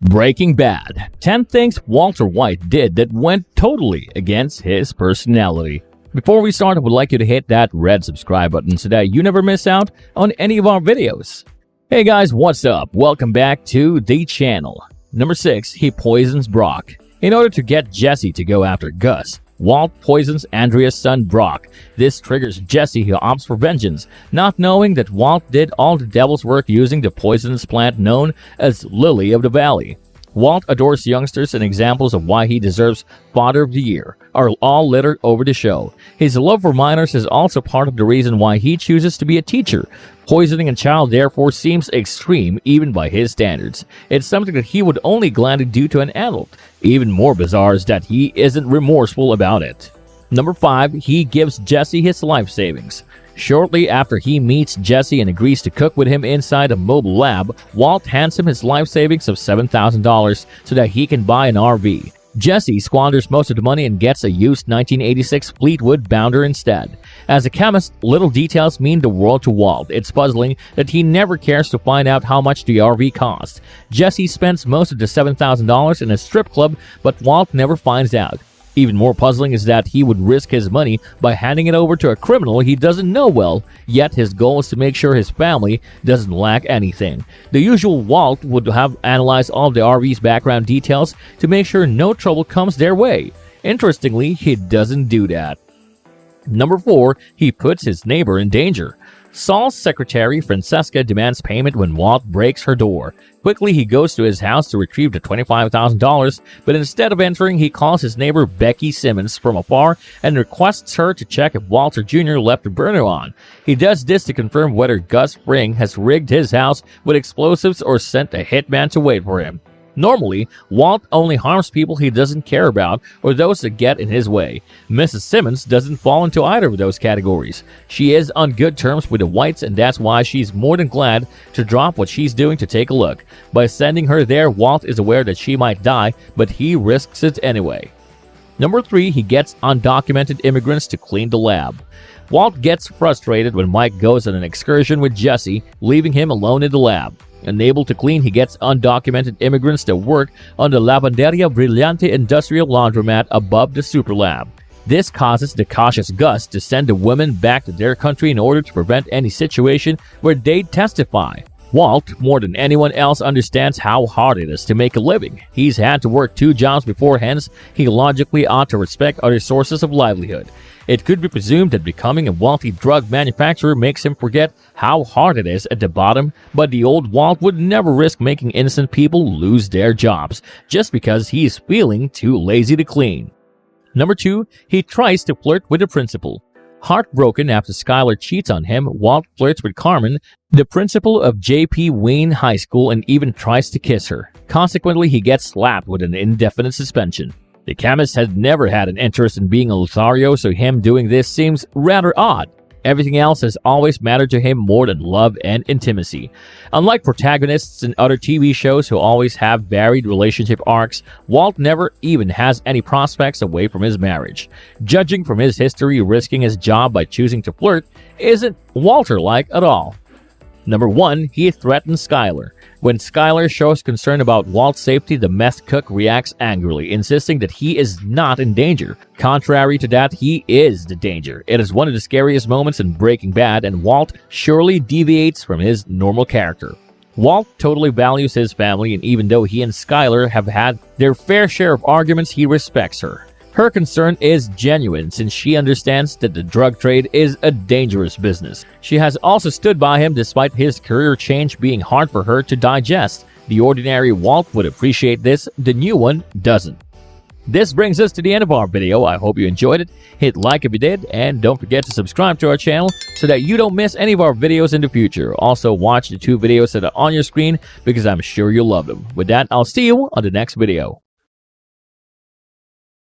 Breaking Bad. 10 things Walter White did that went totally against his personality. Before we start, I would like you to hit that red subscribe button so that you never miss out on any of our videos. Hey guys, what's up? Welcome back to the channel. Number 6. He poisons Brock. In order to get Jesse to go after Gus, Walt poisons Andrea's son Brock. This triggers Jesse, who opts for vengeance, not knowing that Walt did all the devil's work using the poisonous plant known as Lily of the Valley. Walt adores youngsters, and examples of why he deserves Father of the Year are all littered over the show. His love for minors is also part of the reason why he chooses to be a teacher. Poisoning a child therefore seems extreme even by his standards. It's something that he would only gladly do to an adult. Even more bizarre is that he isn't remorseful about it. Number 5. He gives Jesse his life savings. Shortly after he meets Jesse and agrees to cook with him inside a mobile lab, Walt hands him his life savings of $7,000 so that he can buy an RV. Jesse squanders most of the money and gets a used 1986 Fleetwood Bounder instead. As a chemist, little details mean the world to Walt. It's puzzling that he never cares to find out how much the RV cost. Jesse spends most of the $7,000 in a strip club, but Walt never finds out. Even more puzzling is that he would risk his money by handing it over to a criminal he doesn't know well, yet his goal is to make sure his family doesn't lack anything. The usual Walt would have analyzed all of the RV's background details to make sure no trouble comes their way. Interestingly, he doesn't do that. Number 4. He puts his neighbor in danger. Saul's secretary, Francesca, demands payment when Walt breaks her door. Quickly, he goes to his house to retrieve the $25,000, but instead of entering, he calls his neighbor Becky Simmons from afar and requests her to check if Walter Jr. left the burner on. He does this to confirm whether Gus Fring has rigged his house with explosives or sent a hitman to wait for him. Normally, Walt only harms people he doesn't care about or those that get in his way. Mrs. Simmons doesn't fall into either of those categories. She is on good terms with the Whites, and that's why she's more than glad to drop what she's doing to take a look. By sending her there, Walt is aware that she might die, but he risks it anyway. Number 3. He gets undocumented immigrants to clean the lab. Walt gets frustrated when Mike goes on an excursion with Jesse, leaving him alone in the lab. Unable to clean, he gets undocumented immigrants to work on the Lavanderia Brillante industrial laundromat above the super lab. This causes the cautious Gus to send the women back to their country in order to prevent any situation where they testify. Walt, more than anyone else, understands how hard it is to make a living. He's had to work 2 jobs before, hence he logically ought to respect other sources of livelihood. It could be presumed that becoming a wealthy drug manufacturer makes him forget how hard it is at the bottom, but the old Walt would never risk making innocent people lose their jobs just because he's feeling too lazy to clean. Number 2. He tries to flirt with the principal. Heartbroken after Skyler cheats on him, Walt flirts with Carmen, the principal of J.P. Wayne High School, and even tries to kiss her. Consequently, he gets slapped with an indefinite suspension. The chemist has never had an interest in being a Lothario, so him doing this seems rather odd. Everything else has always mattered to him more than love and intimacy. Unlike protagonists in other TV shows who always have varied relationship arcs, Walt never even has any prospects away from his marriage. Judging from his history, risking his job by choosing to flirt isn't Walter-like at all. Number 1. He threatens Skyler. When Skyler shows concern about Walt's safety, the meth cook reacts angrily, insisting that he is not in danger. Contrary to that, he is the danger. It is one of the scariest moments in Breaking Bad, and Walt surely deviates from his normal character. Walt totally values his family, and even though he and Skyler have had their fair share of arguments, he respects her. Her concern is genuine since she understands that the drug trade is a dangerous business. She has also stood by him despite his career change being hard for her to digest. The ordinary Walt would appreciate this, the new one doesn't. This brings us to the end of our video. I hope you enjoyed it. Hit like if you did, and don't forget to subscribe to our channel so that you don't miss any of our videos in the future. Also, watch the 2 videos that are on your screen because I'm sure you'll love them. With that, I'll see you on the next video.